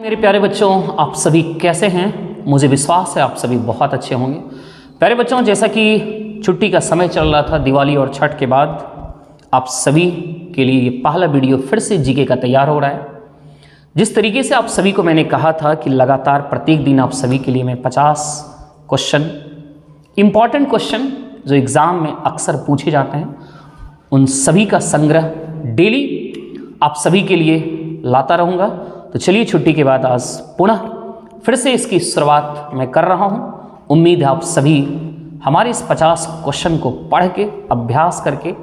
मेरे प्यारे बच्चों, आप सभी कैसे हैं? मुझे विश्वास है आप सभी बहुत अच्छे होंगे। प्यारे बच्चों, जैसा कि छुट्टी का समय चल रहा था दिवाली और छठ के बाद, आप सभी के लिए ये पहला वीडियो फिर से जीके का तैयार हो रहा है। जिस तरीके से आप सभी को मैंने कहा था कि लगातार प्रत्येक दिन आप सभी के लिए मैं 50 क्वेश्चन, इम्पॉर्टेंट क्वेश्चन जो एग्ज़ाम में अक्सर पूछे जाते हैं, उन सभी का संग्रह डेली आप सभी के लिए लाता रहूँगा। तो चलिए, छुट्टी के बाद आज पुनः फिर से इसकी शुरुआत मैं कर रहा हूँ। उम्मीद है आप सभी हमारे इस 50 क्वेश्चन को पढ़ के अभ्यास करके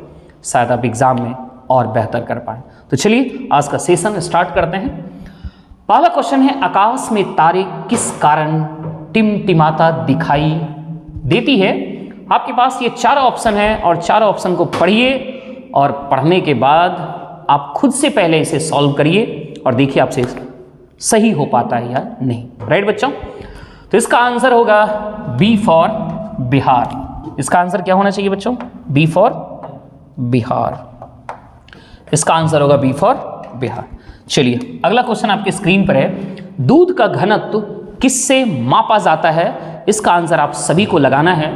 शायद आप एग्ज़ाम में और बेहतर कर पाएँ। तो चलिए आज का सेशन स्टार्ट करते हैं। पहला क्वेश्चन है, आकाश में तारे किस कारण टिमटिमाता दिखाई देती है? आपके पास ये 4 ऑप्शन है और 4 ऑप्शन को पढ़िए और पढ़ने के बाद आप खुद से पहले इसे सॉल्व करिए और देखिए आपसे सही हो पाता है या नहीं। राइट बच्चों? तो इसका आंसर होगा बी फॉर बिहार। इसका आंसर क्या होना चाहिए बच्चों? B for Bihar. इसका आंसर होगा बी फॉर बिहार। चलिए, अगला क्वेश्चन आपके स्क्रीन पर है, दूध का घनत्व किससे मापा जाता है? इसका आंसर आप सभी को लगाना है।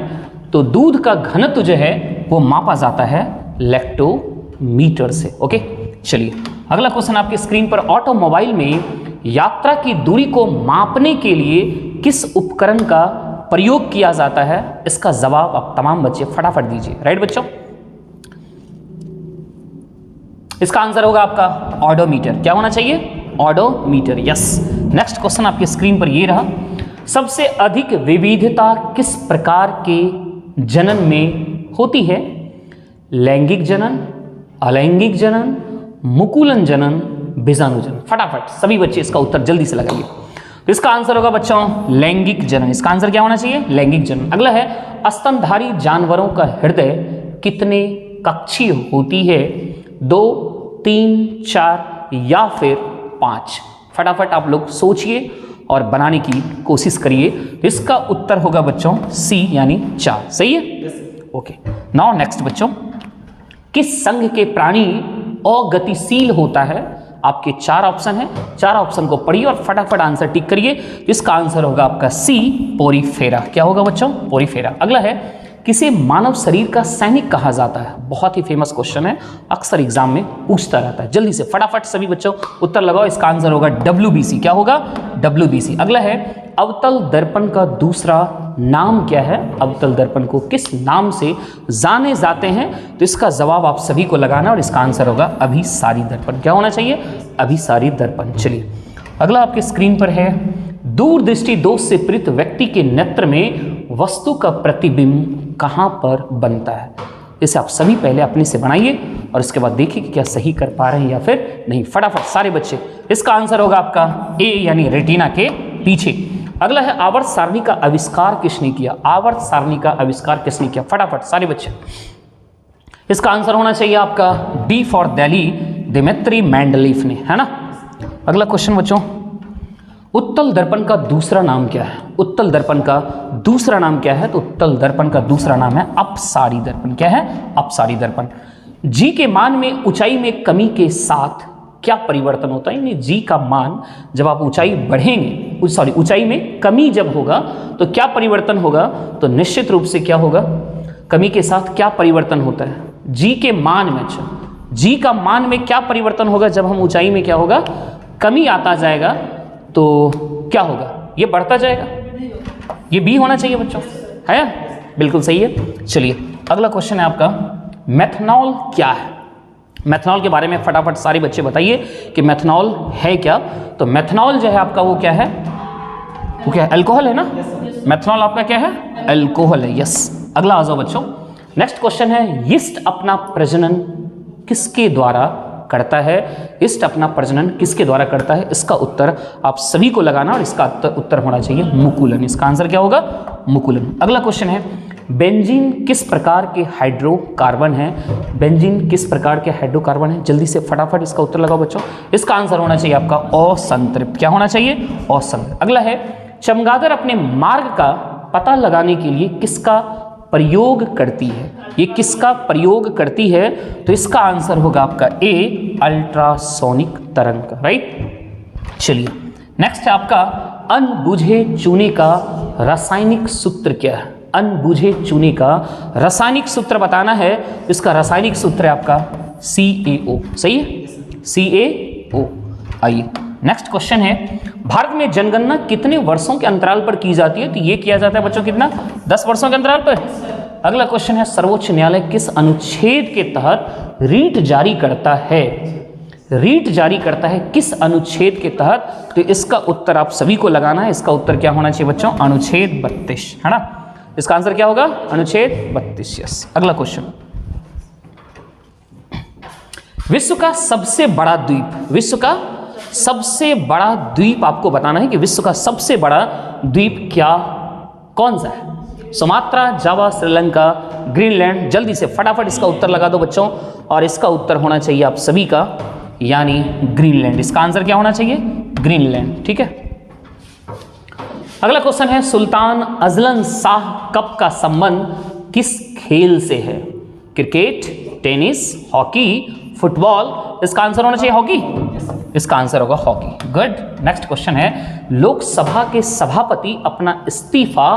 तो दूध का घनत्व जो है वो मापा जाता है लैक्टोमीटर से। ओके, चलिए अगला क्वेश्चन आपके स्क्रीन पर, ऑटोमोबाइल में यात्रा की दूरी को मापने के लिए किस उपकरण का प्रयोग किया जाता है? इसका जवाब आप तमाम बच्चे फटाफट दीजिए। राइट बच्चों? इसका आंसर होगा आपका ऑडोमीटर। क्या होना चाहिए? ऑडोमीटर। यस। नेक्स्ट क्वेश्चन आपके स्क्रीन पर ये रहा, सबसे अधिक विविधता किस प्रकार के जनन में होती है? लैंगिक जनन, अलैंगिक जनन, मुकुलन जनन, बीजाणु जनन। फटाफट सभी बच्चे इसका उत्तर जल्दी से लगाइए। तो इसका आंसर होगा बच्चों लैंगिक जनन। इसका आंसर क्या होना चाहिए? लैंगिक जनन। अगला है, स्तनधारी जानवरों का हृदय कितने कक्षीय होती है? 2, 3, 4 या फिर 5? फटाफट आप लोग सोचिए और बनाने की कोशिश करिए। तो इसका उत्तर होगा बच्चों सी यानी 4। सही है? ओके। नाउ नेक्स्ट बच्चों, किस संघ के प्राणी अगतिशील होता है? आपके 4 ऑप्शन है, 4 ऑप्शन को पढ़िए और फटाफट आंसर टिक करिए। इसका आंसर होगा आपका सी, पोरीफेरा। क्या होगा बच्चों? पोरीफेरा। अगला है, किसे मानव शरीर का सैनिक कहा जाता है? बहुत ही फेमस क्वेश्चन है, अक्सर एग्जाम में पूछता रहता है। जल्दी से फटाफट सभी बच्चों उत्तर लगाओ। इसका आंसर होगा WBC। क्या होगा? WBC। अगला है, अवतल दर्पण का दूसरा नाम क्या है? अवतल दर्पण को किस नाम से जाने जाते हैं? तो इसका जवाब आप सभी को लगाना और इसका आंसर होगा अभिसारी दर्पण। क्या होना चाहिए? अभिसारी दर्पण। चलिए अगला आपके स्क्रीन पर है, दूरदृष्टि दोष से पीड़ित व्यक्ति के नेत्र में वस्तु का प्रतिबिंब कहाँ पर बनता है? इसे आप सभी पहले अपने से बनाइए और इसके बाद देखिए कि क्या सही कर पा रहे हैं या फिर नहीं। फटाफट सारे बच्चे। इसका आंसर होगा आपका ए यानी रेटिना के पीछे। अगला है, आवर्त सारणी का आविष्कार किसने किया? आवर्त सारणी का आविष्कार किसने किया? फटाफट सारे बच्चे। इसका आंसर होना चाहिए आपका D for Delhi, Dmitri Mendeleev ने, है ना। अगला क्वेश्चन बच्चों, उत्तल दर्पण का दूसरा नाम क्या है? उत्तल दर्पण का दूसरा नाम क्या है? तो उत्तल दर्पण का दूसरा नाम है अपसारी दर्पण। क्या है? अपसारी दर्पण। जी के मान में ऊंचाई में कमी के साथ क्या परिवर्तन होता है? यानी जी का मान जब आप ऊंचाई बढ़ेंगे, सॉरी ऊंचाई में कमी जब होगा तो क्या परिवर्तन होगा? तो निश्चित रूप से क्या होगा? कमी के साथ क्या परिवर्तन होता है? जी के मान में। अच्छा, जी का मान में क्या परिवर्तन होगा जब हम ऊंचाई में क्या होगा? कमी आता जाएगा तो क्या होगा? ये बढ़ता जाएगा। ये बी होना चाहिए बच्चों, है? बिल्कुल सही है। चलिए अगला क्वेश्चन है आपका, मेथनॉल क्या है? मेथनॉल के बारे में फटाफट सारे बच्चे बताइए कि मेथनॉल है क्या? तो मेथनॉल जो है आपका वो क्या है? वो क्या है? अल्कोहल है ना। मेथनॉल आपका क्या है? अल्कोहल है। यस। अगला आ जाओ बच्चों। नेक्स्ट क्वेश्चन है, यीस्ट अपना प्रजनन किसके द्वारा करता है? यीस्ट अपना प्रजनन किसके द्वारा करता है? इसका उत्तर आप सभी को लगाना और इसका उत्तर होना चाहिए मुकुलन। इसका आंसर क्या होगा? मुकुलन। अगला क्वेश्चन है, बेंजीन किस प्रकार के हाइड्रोकार्बन है? बेंजीन किस प्रकार के हाइड्रोकार्बन है? जल्दी से फटाफट इसका उत्तर लगाओ बच्चों। इसका आंसर होना चाहिए आपका असंतृप्त। क्या होना चाहिए? असंतृप्त। अगला है, चमगादड़ अपने मार्ग का पता लगाने के लिए किसका प्रयोग करती है? ये किसका प्रयोग करती है? तो इसका आंसर होगा आपका ए, अल्ट्रासोनिक तरंग का। राइट। चलिए नेक्स्ट है आपका अनबुझे चूने का रासायनिक सूत्र क्या है? अनबुझे चूने का रासायनिक सूत्र बताना है। इसका रासायनिक सूत्र है आपका CaO। सही है, CaO। आइए नेक्स्ट क्वेश्चन है, भारत में जनगणना कितने वर्षों के अंतराल पर की जाती है? तो ये किया जाता है बच्चों कितना, 10 वर्षों के अंतराल पर। अगला क्वेश्चन है, सर्वोच्च न्यायालय किस अनुच्छेद के तहत रीट जारी करता है? रीट जारी करता है किस अनुच्छेद के तहत? तो इसका उत्तर आप सभी को लगाना है। इसका उत्तर क्या होना चाहिए बच्चों? अनुच्छेद 32, है ना। इसका आंसर क्या होगा? अनुच्छेद 32। यस। अगला क्वेश्चन, विश्व का सबसे बड़ा द्वीप, विश्व का सबसे बड़ा द्वीप आपको बताना है कि विश्व का सबसे बड़ा द्वीप क्या कौन सा है? सुमात्रा, जावा, श्रीलंका, ग्रीनलैंड। जल्दी से फटाफट इसका उत्तर लगा दो बच्चों, और इसका उत्तर होना चाहिए आप सभी का यानी ग्रीनलैंड। इसका आंसर क्या होना चाहिए? ग्रीनलैंड। ठीक है। अगला क्वेश्चन है, सुल्तान अजलन शाह कप का संबंध किस खेल से है? Cricket, tennis, hockey, football. इसका आंसर होना चाहिए हॉकी। इसका आंसर होगा हॉकी। गुड। नेक्स्ट क्वेश्चन है, लोकसभा के सभापति अपना इस्तीफा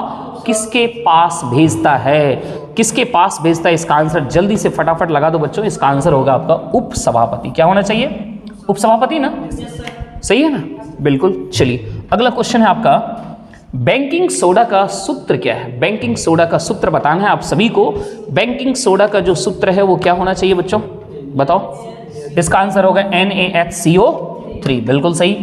किसके पास भेजता है? किसके पास भेजता है? इसका आंसर जल्दी से फटाफट लगा दो बच्चों। इसका आंसर होगा आपका उपसभापति। क्या होना चाहिए? उपसभापति ना? सही है ना? बिल्कुल। चलिए अगला क्वेश्चन है आपका, बेकिंग सोडा का सूत्र क्या है? बेकिंग सोडा का सूत्र बताना है आप सभी को। बेकिंग सोडा का जो सूत्र है वो क्या होना चाहिए बच्चों? बताओ। इसका आंसर होगा NaHCO3। बिल्कुल सही।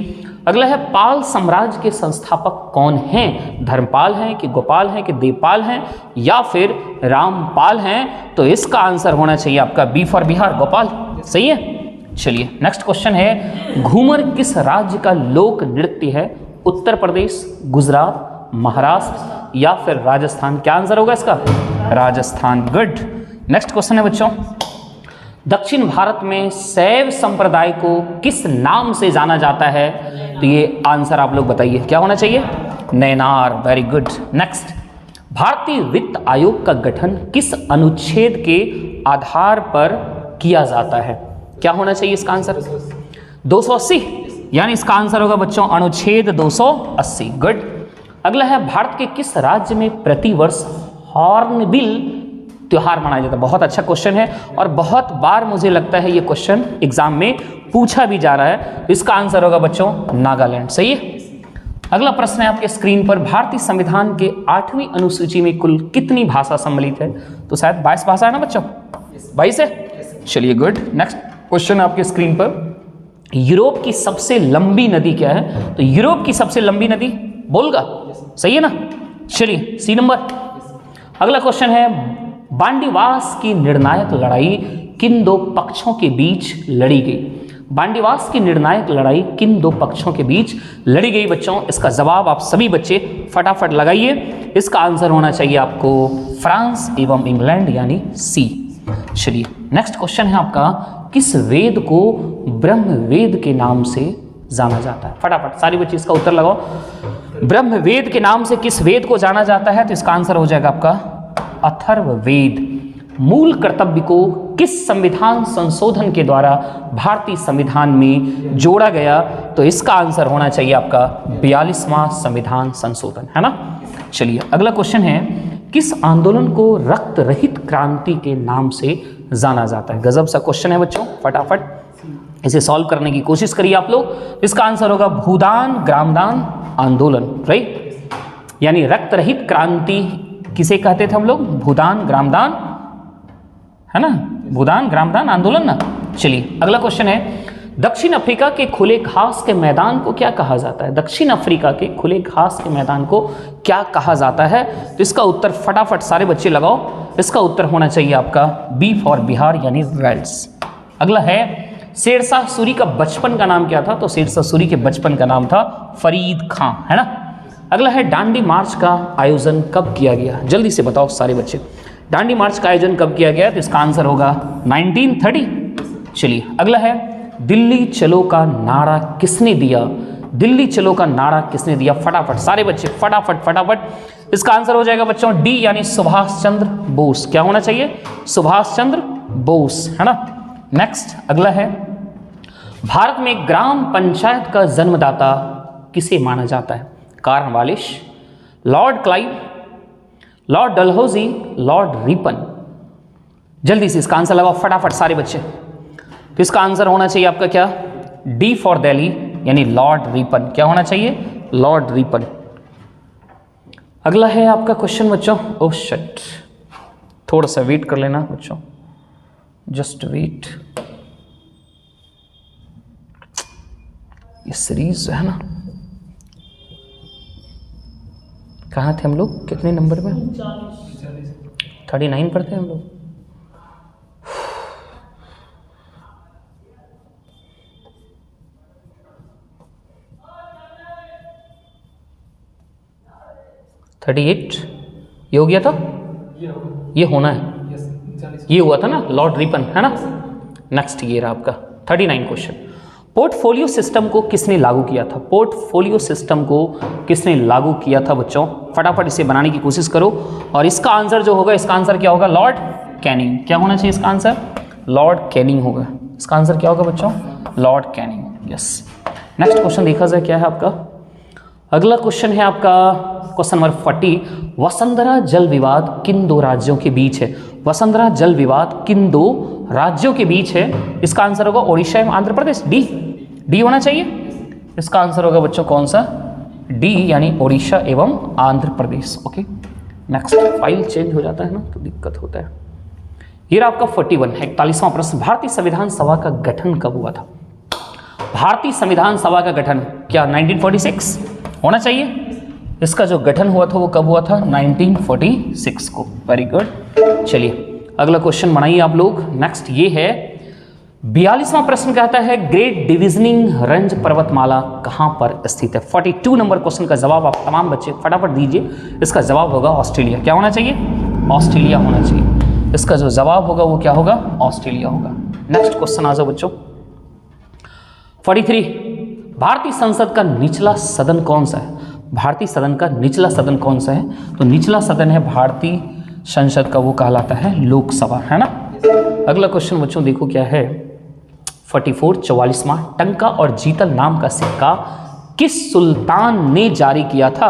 अगला है, पाल साम्राज्य के संस्थापक कौन हैं? धर्मपाल हैं कि गोपाल हैं कि देवपाल हैं या फिर रामपाल हैं? तो इसका आंसर होना चाहिए आपका B फॉर बिहार, गोपाल। सही है। चलिए नेक्स्ट क्वेश्चन है, घूमर किस राज्य का लोक नृत्य है? उत्तर प्रदेश, गुजरात, महाराष्ट्र या फिर राजस्थान? क्या आंसर होगा इसका? राजस्थान। गुड। नेक्स्ट क्वेश्चन है बच्चों, दक्षिण भारत में शैव संप्रदाय को किस नाम से जाना जाता है? तो ये आंसर आप लोग बताइए, क्या होना चाहिए? नैनार। Very good. नेक्स्ट, भारतीय वित्त आयोग का गठन किस अनुच्छेद के आधार पर किया जाता है? क्या होना चाहिए इसका आंसर? 280, यानी इसका आंसर होगा बच्चों अनुच्छेद 280। गुड। अगला है, भारत के किस राज्य में प्रतिवर्ष हॉर्नबिल त्योहार मनाया जाता है? बहुत अच्छा क्वेश्चन है और बहुत बार मुझे लगता है ये क्वेश्चन एग्जाम में पूछा भी जा रहा है। इसका आंसर होगा बच्चों नागालैंड। सही है। अगला प्रश्न है आपके स्क्रीन पर, भारतीय संविधान के 8वीं अनुसूची में कुल कितनी भाषा सम्मिलित है? तो शायद 22 भाषा है ना बच्चों? 22 है। चलिए गुड। नेक्स्ट क्वेश्चन आपके स्क्रीन पर, यूरोप की सबसे लंबी नदी क्या है? तो यूरोप की सबसे लंबी नदी वोल्गा। सही है ना? चलिए C नंबर। अगला क्वेश्चन है, बांडीवास की निर्णायक लड़ाई किन दो पक्षों के बीच लड़ी गई? बांडीवास की निर्णायक लड़ाई किन दो पक्षों के बीच लड़ी गई बच्चों? इसका जवाब आप सभी बच्चे फटाफट लगाइए। इसका आंसर होना चाहिए आपको फ्रांस एवं इंग्लैंड यानी C। चलिए नेक्स्ट क्वेश्चन है आपका, किस वेद को ब्रह्म वेद के नाम से जाना जाता है? फटाफट सारी बच्चे इसका उत्तर लगाओ। ब्रह्म वेद के नाम से किस वेद को जाना जाता है? तो इसका आंसर हो जाएगा आपका अथर्ववेद। मूल कर्तव्य को किस संविधान संशोधन के द्वारा भारतीय संविधान में जोड़ा गया? तो इसका आंसर होना चाहिए आपका 42वां संविधान संशोधन, है ना। चलिए अगला क्वेश्चन है, किस आंदोलन को रक्त रहित क्रांति के नाम से जाना जाता है? गजब सा क्वेश्चन है बच्चों, फटाफट इसे सॉल्व करने की कोशिश करिए आप लोग। इसका आंसर होगा भूदान ग्रामदान आंदोलन, राइट। यानी रक्त रहित क्रांति किसे कहते थे हम लोग? भूदान ग्रामदान, है ना, भूदान ग्रामदान आंदोलन ना। चलिए अगला क्वेश्चन है, दक्षिण अफ्रीका के खुले घास के मैदान को क्या कहा जाता है? दक्षिण अफ्रीका के खुले घास के मैदान को क्या कहा जाता है? तो इसका उत्तर फटाफट सारे बच्चे लगाओ। इसका उत्तर होना चाहिए आपका B फॉर बिहार यानी वेल्स। अगला है, शेरशाह सूरी का बचपन का नाम क्या था? तो शेरशाह सूरी के बचपन का नाम था फरीद खां, है ना। अगला है, दांडी मार्च का आयोजन कब किया गया? जल्दी से बताओ सारे बच्चे, दांडी मार्च का आयोजन कब किया गया? तो इसका आंसर होगा 1930। चलिए अगला है, दिल्ली चलो का नारा किसने दिया? दिल्ली चलो का नारा किसने दिया? फटाफट सारे बच्चे फटाफट फटाफट। इसका आंसर हो जाएगा बच्चों D यानी सुभाष चंद्र बोस। क्या होना चाहिए? सुभाष चंद्र बोस, है ना। नेक्स्ट अगला है, भारत में ग्राम पंचायत का जन्मदाता किसे माना जाता है? Cornwallis, Lord Clive, Lord Dalhousie, Lord Ripon. जल्दी से इसका आंसर लगाओ फटाफट सारे बच्चे। तो इसका आंसर होना चाहिए आपका क्या? डी फॉर दिल्ली, यानी लॉर्ड रिपन। क्या होना चाहिए? Lord Ripon. अगला है आपका क्वेश्चन बच्चों। ओह शिट, थोड़ा सा वेट कर लेना बच्चों, जस्ट वेट। ये सीरीज है ना, कहाँ थे हम लोग? कितने नंबर में? 39 पर थे हम लोग। ये हो गया था, ये होना है, ये हुआ था ना लॉर्ड रिपन, है ना। नेक्स्ट ये रहा आपका 39 क्वेश्चन। पोर्टफोलियो सिस्टम को किसने लागू किया था? पोर्टफोलियो सिस्टम को किसने लागू किया था बच्चों? फटाफट इसे बनाने की कोशिश करो। और इसका आंसर जो होगा, इसका आंसर क्या होगा? Lord Canning. क्या होना चाहिए इसका आंसर? लॉर्ड कैनिंग होगा। इसका आंसर क्या होगा बच्चों? Lord Canning. Yes. Next question देखा जाए क्या है आपका। अगला क्वेश्चन है आपका क्वेश्चन नंबर 40। वसुंधरा जल विवाद किन दो राज्यों के बीच है? वसुंधरा जल विवाद किन दो राज्यों के बीच है? इसका आंसर होगा ओडिशा एवं आंध्र प्रदेश। डी होना चाहिए। इसका आंसर होगा बच्चों कौन सा? डी, यानी ओडिशा एवं Andhra Pradesh. Okay. Next, file change हो जाता है ना तो दिक्कत होता है। ये रहा आपका 41 है 41वां प्रश्न। भारतीय संविधान सभा का गठन कब हुआ था? भारतीय संविधान सभा का गठन क्या 1946 होना चाहिए? इसका जो गठन हुआ था वो कब हुआ था? 1946 को। Very good. चलिए अगला क्वेश्चन बनाइए आप लोग। नेक्स्ट ये है 42वां प्रश्न कहता है ग्रेट डिविजनिंग रेंज पर्वतमाला कहां पर स्थित है? 42 नंबर क्वेश्चन का जवाब आप तमाम बच्चे फटाफट दीजिए। इसका जवाब होगा ऑस्ट्रेलिया। क्या होना चाहिए? ऑस्ट्रेलिया होना चाहिए। इसका जो जवाब होगा वो क्या होगा? ऑस्ट्रेलिया होगा। नेक्स्ट क्वेश्चन आ जाओ बच्चों। 43 भारतीय संसद का निचला सदन कौन सा है? भारतीय सदन का निचला सदन कौन सा है? तो निचला सदन है भारतीय संसद का, वो कहलाता है लोकसभा, है ना। अगला क्वेश्चन बच्चों देखो क्या है। 44 44वां टंका और जीतल नाम का सिक्का किस सुल्तान ने जारी किया था?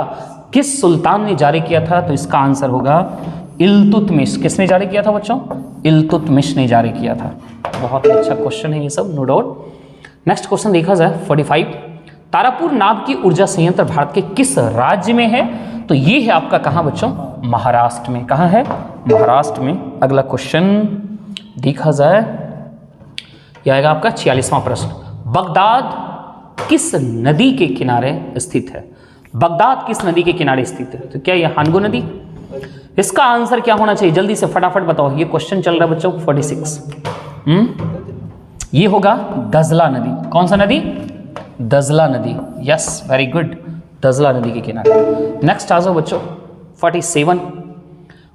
किस सुल्तान ने जारी किया था? तो इसका आंसर होगा इल्तुतमिश। किसने जारी किया था बच्चों? इल्तुतमिश ने जारी किया था। बहुत अच्छा क्वेश्चन है ये सब, नो डाउट। नेक्स्ट क्वेश्चन देखा जाए 45 तारापुर नाम की ऊर्जा संयंत्र भारत के किस राज्य में है? तो ये है आपका कहाँ बच्चों? महाराष्ट्र में। कहाँ है? महाराष्ट्र में। अगला क्वेश्चन देखा जाए, यह आएगा आपका 46वां प्रश्न। बगदाद किस नदी के किनारे स्थित है? बगदाद किस नदी के किनारे स्थित है? तो क्या यह हानगो नदी? इसका आंसर क्या होना चाहिए? जल्दी से फटाफट बताओ। ये क्वेश्चन चल रहा है बच्चों 46। ये होगा दजला नदी। कौन सा नदी? दजला नदी। यस, वेरी गुड, दजला नदी के किनारे। नेक्स्ट आ जाओ बच्चों 47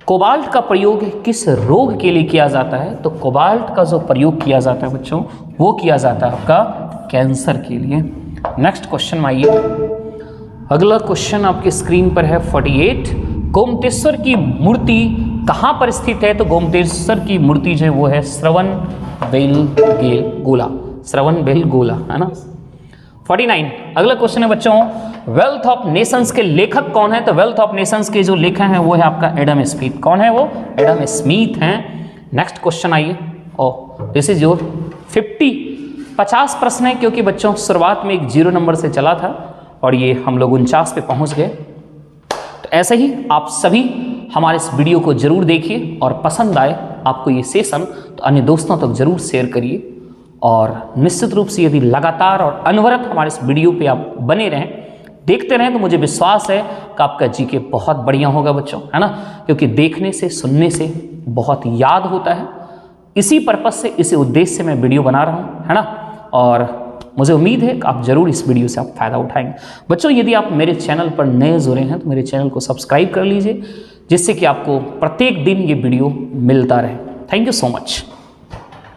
कोबाल्ट का प्रयोग किस रोग के लिए किया जाता है? तो कोबाल्ट का जो प्रयोग किया जाता है बच्चों वो किया जाता है आपका कैंसर के लिए। नेक्स्ट क्वेश्चन में आइए। अगला क्वेश्चन आपके स्क्रीन पर है 48 गोमतेश्वर की मूर्ति कहाँ पर स्थित है? तो गोमतेश्वर की मूर्ति जो है वो है श्रवणबेलगोला। श्रवणबेलगोला, है ना। 49 अगला क्वेश्चन है बच्चों वेल्थ ऑफ नेशंस के लेखक कौन है? तो वेल्थ ऑफ नेशंस के जो लेखक हैं वो है आपका एडम स्मिथ। कौन है वो? एडम स्मिथ हैं। नेक्स्ट क्वेश्चन आइए। दिस इज योर 50 प्रश्न है, क्योंकि बच्चों शुरुआत में एक 0 नंबर से चला था और ये हम लोग 49 पे पहुंच गए। तो ऐसे ही आप सभी हमारे इस वीडियो को जरूर देखिए और पसंद आए आपको ये सेशन तो अन्य दोस्तों तक जरूर शेयर करिए। और निश्चित रूप से यदि लगातार और अनवरत हमारे इस वीडियो पे आप बने रहें, देखते रहें, तो मुझे विश्वास है कि आपका जीके बहुत बढ़िया होगा बच्चों, है ना। क्योंकि देखने से सुनने से बहुत याद होता है। इसी पर्पज से, इसी उद्देश्य से मैं वीडियो बना रहा हूँ, है ना। और मुझे उम्मीद है कि आप जरूर इस वीडियो से आप फायदा उठाएंगे। बच्चों यदि आप मेरे चैनल पर नए जुड़े हैं तो मेरे चैनल को सब्सक्राइब कर लीजिए, जिससे कि आपको प्रत्येक दिन ये वीडियो मिलता रहे। Thank you so much.